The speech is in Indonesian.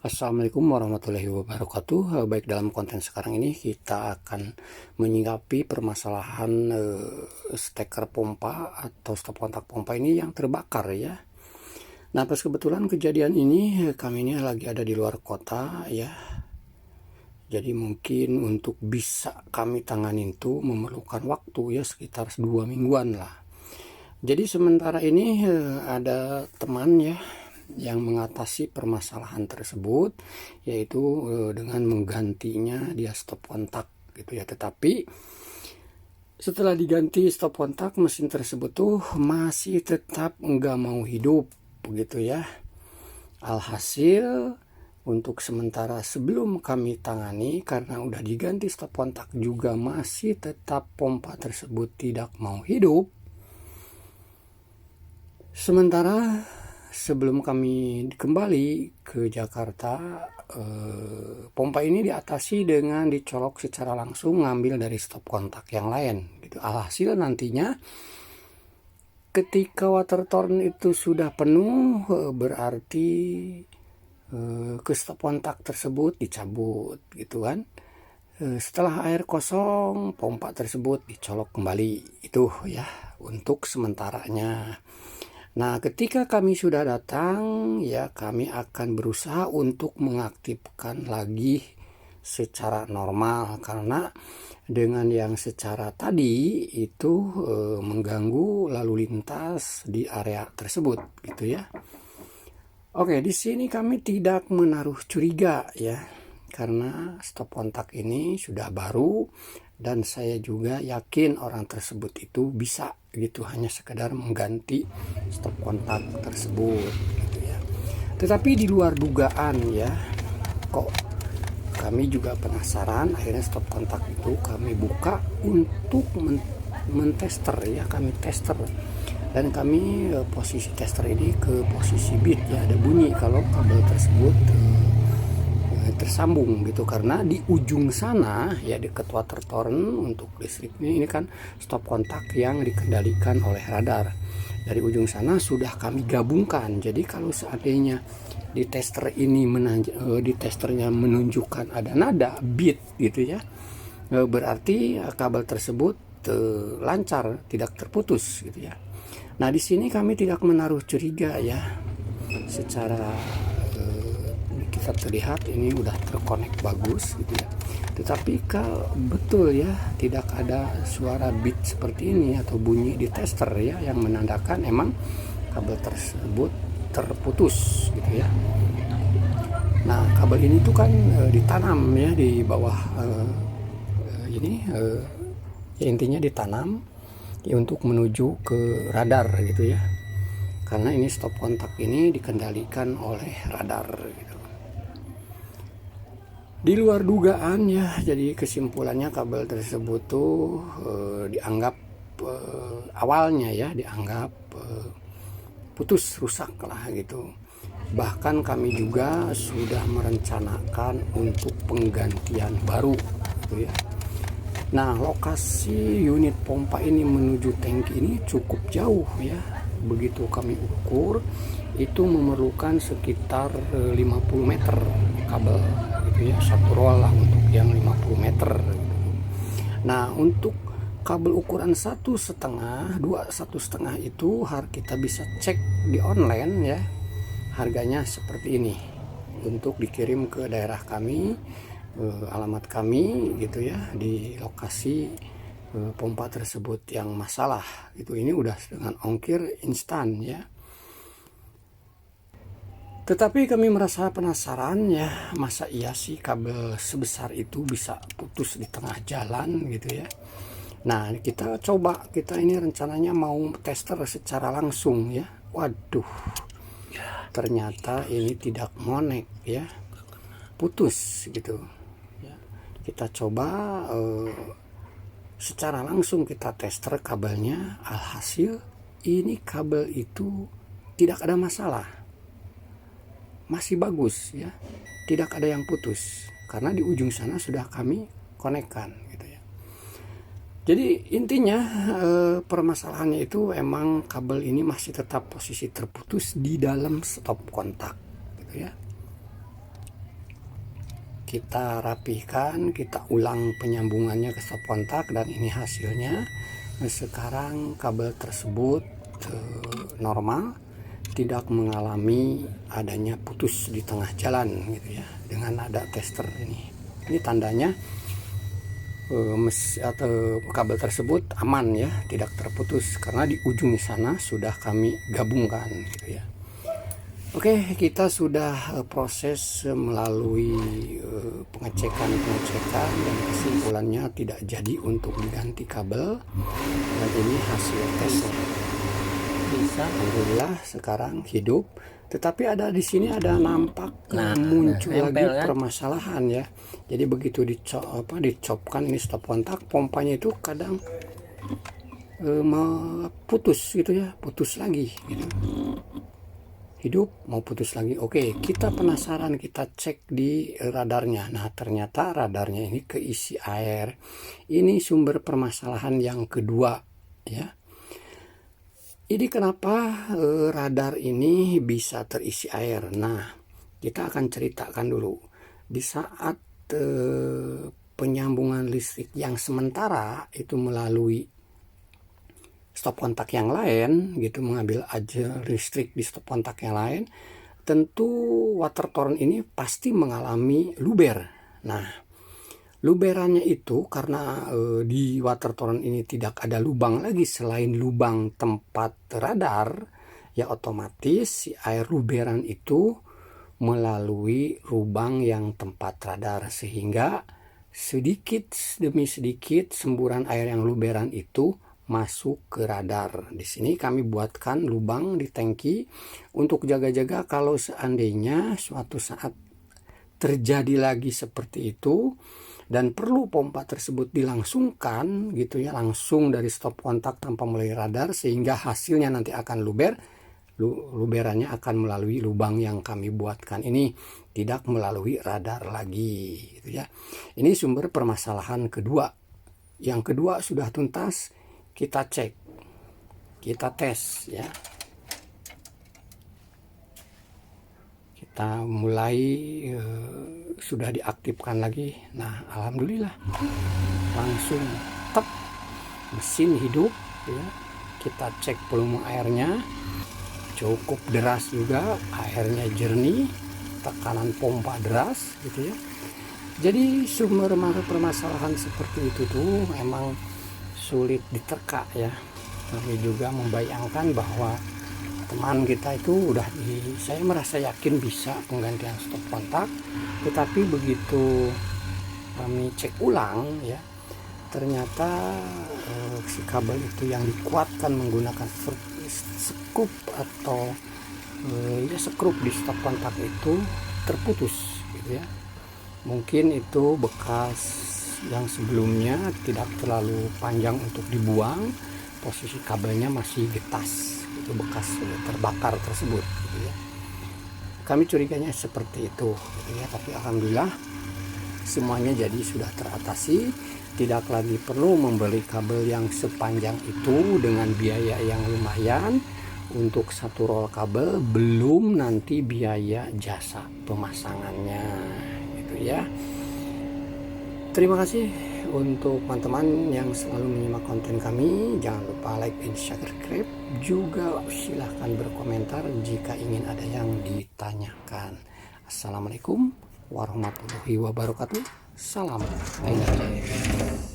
Assalamualaikum warahmatullahi wabarakatuh. Baik, dalam konten sekarang ini kita akan menyikapi permasalahan steker pompa atau stop kontak pompa ini yang terbakar ya. Nah, pas kebetulan kejadian ini kami ini lagi ada di luar kota ya. Jadi mungkin untuk bisa kami tanganin itu memerlukan waktu ya sekitar 2 mingguan lah. Jadi sementara ini ada teman ya yang mengatasi permasalahan tersebut, yaitu dengan menggantinya dia stop kontak gitu ya. Tetapi setelah diganti stop kontak, mesin tersebut tuh masih tetap nggak mau hidup begitu ya. Alhasil untuk sementara sebelum kami tangani, karena udah diganti stop kontak juga masih tetap pompa tersebut tidak mau hidup. Sementara sebelum kami kembali ke Jakarta, pompa ini diatasi dengan dicolok secara langsung, ngambil dari stop kontak yang lain. Gitu. Alhasil nantinya ketika water torn itu sudah penuh, berarti ke stop kontak tersebut dicabut, gitu kan. Setelah air kosong, pompa tersebut dicolok kembali. Itu ya untuk sementaranya. Nah, ketika kami sudah datang, ya kami akan berusaha untuk mengaktifkan lagi secara normal, karena dengan yang secara tadi itu mengganggu lalu lintas di area tersebut, gitu ya. Oke, di sini kami tidak menaruh curiga ya, karena stop kontak ini sudah baru dan saya juga yakin orang tersebut itu bisa gitu, hanya sekedar mengganti stop kontak tersebut gitu ya. Tetapi di luar dugaan ya, kok kami juga penasaran, akhirnya stop kontak itu kami buka untuk mentester ya, kami tester. Dan kami posisi tester ini ke posisi bit ya, ada bunyi kalau kabel tersebut tersambung gitu, karena di ujung sana ya dekat water torn untuk listriknya ini kan stop kontak yang dikendalikan oleh radar. Dari ujung sana sudah kami gabungkan. Jadi kalau seandainya di tester ini di testernya menunjukkan ada nada bit gitu ya, berarti kabel tersebut lancar, tidak terputus gitu ya. Nah, di sini kami tidak menaruh curiga ya, secara kita terlihat ini udah terkonek bagus gitu ya. Tetapi kalau betul ya tidak ada suara beat seperti ini atau bunyi di tester ya, yang menandakan emang kabel tersebut terputus gitu ya. Nah, kabel ini tuh kan ditanam ya di bawah ini ya, intinya ditanam ya, untuk menuju ke radar gitu ya. Karena ini stop kontak ini dikendalikan oleh radar gitu. Di luar dugaan ya, jadi kesimpulannya kabel tersebut tuh dianggap awalnya ya dianggap putus, rusak lah gitu. Bahkan kami juga sudah merencanakan untuk penggantian baru gitu ya. Nah, lokasi unit pompa ini menuju tangki ini cukup jauh ya. Begitu kami ukur itu memerlukan sekitar 50 meter kabel gitu ya, satu roll lah untuk yang 50 meter gitu. Nah, untuk kabel ukuran 1,5, 1,5 itu kita bisa cek di online ya, harganya seperti ini untuk dikirim ke daerah kami, alamat kami gitu ya, di lokasi pompa tersebut yang masalah itu. Ini udah dengan ongkir instan ya. Tetapi kami merasa penasaran ya, masa iya sih kabel sebesar itu bisa putus di tengah jalan gitu ya. Nah, kita ini rencananya mau tester secara langsung ya. Waduh, ternyata ini tidak ngonek ya, putus gitu ya. Kita coba secara langsung kita tester kabelnya, alhasil ini kabel itu tidak ada masalah, masih bagus ya, tidak ada yang putus karena di ujung sana sudah kami konekkan gitu ya. Jadi intinya permasalahannya itu emang kabel ini masih tetap posisi terputus di dalam stop kontak gitu ya. kita rapihkan, kita ulang penyambungannya ke stop kontak, dan ini hasilnya. Nah, sekarang kabel tersebut normal, tidak mengalami adanya putus di tengah jalan gitu ya, dengan ada tester ini tandanya atau kabel tersebut aman ya, tidak terputus, karena di ujung sana sudah kami gabungkan gitu ya. Oke, kita sudah proses melalui pengecekan dan kesimpulannya tidak jadi untuk diganti kabel, dan ini hasil tesnya. Bisa, alhamdulillah sekarang hidup. Tetapi ada di sini ada nampak muncul lagi permasalahan ya. Jadi begitu dicopkan ini stop kontak, pompanya itu kadang mau putus gitu ya, putus lagi gitu. Hidup mau putus lagi. Oke, kita penasaran, kita cek di radarnya. Nah, ternyata radarnya ini keisi air. Ini sumber permasalahan yang kedua ya. Jadi kenapa radar ini bisa terisi air? Nah, kita akan ceritakan dulu. Di saat penyambungan listrik yang sementara itu melalui stop kontak yang lain gitu, mengambil aja listrik di stop kontak yang lain, tentu water torrent ini pasti mengalami luber. Nah, luberannya itu karena di water torrent ini tidak ada lubang lagi selain lubang tempat radar, ya otomatis si air luberan itu melalui lubang yang tempat radar, sehingga sedikit demi sedikit semburan air yang luberan itu masuk ke radar. Di sini kami buatkan lubang di tangki untuk jaga-jaga kalau seandainya suatu saat terjadi lagi seperti itu dan perlu pompa tersebut dilangsungkan gitu ya, langsung dari stop kontak tanpa melalui radar, sehingga hasilnya nanti akan luberannya akan melalui lubang yang kami buatkan ini, tidak melalui radar lagi gitu ya. Ini sumber permasalahan kedua. Yang kedua sudah tuntas, kita cek, kita tes ya. Kita mulai sudah diaktifkan lagi. Nah, alhamdulillah langsung tep, mesin hidup ya. Kita cek volume airnya cukup deras juga, airnya jernih, tekanan pompa deras gitu ya. Jadi sumber permasalahan seperti itu tuh memang sulit diterka ya. Kami juga membayangkan bahwa teman kita itu saya merasa yakin bisa penggantian stop kontak, tetapi begitu kami cek ulang ya, ternyata si kabel itu yang dikuatkan menggunakan skrup atau ya skrup di stop kontak itu terputus gitu ya. Mungkin itu bekas yang sebelumnya tidak terlalu panjang untuk dibuang, posisi kabelnya masih getas, itu bekas terbakar tersebut gitu ya. Kami curiganya seperti itu gitu ya, tapi alhamdulillah semuanya jadi sudah teratasi, tidak lagi perlu membeli kabel yang sepanjang itu dengan biaya yang lumayan untuk satu roll kabel, belum nanti biaya jasa pemasangannya gitu ya. Terima kasih untuk teman-teman yang selalu menyimak konten kami. Jangan lupa like dan subscribe. Juga silahkan berkomentar jika ingin ada yang ditanyakan. Assalamualaikum warahmatullahi wabarakatuh. Salam energi.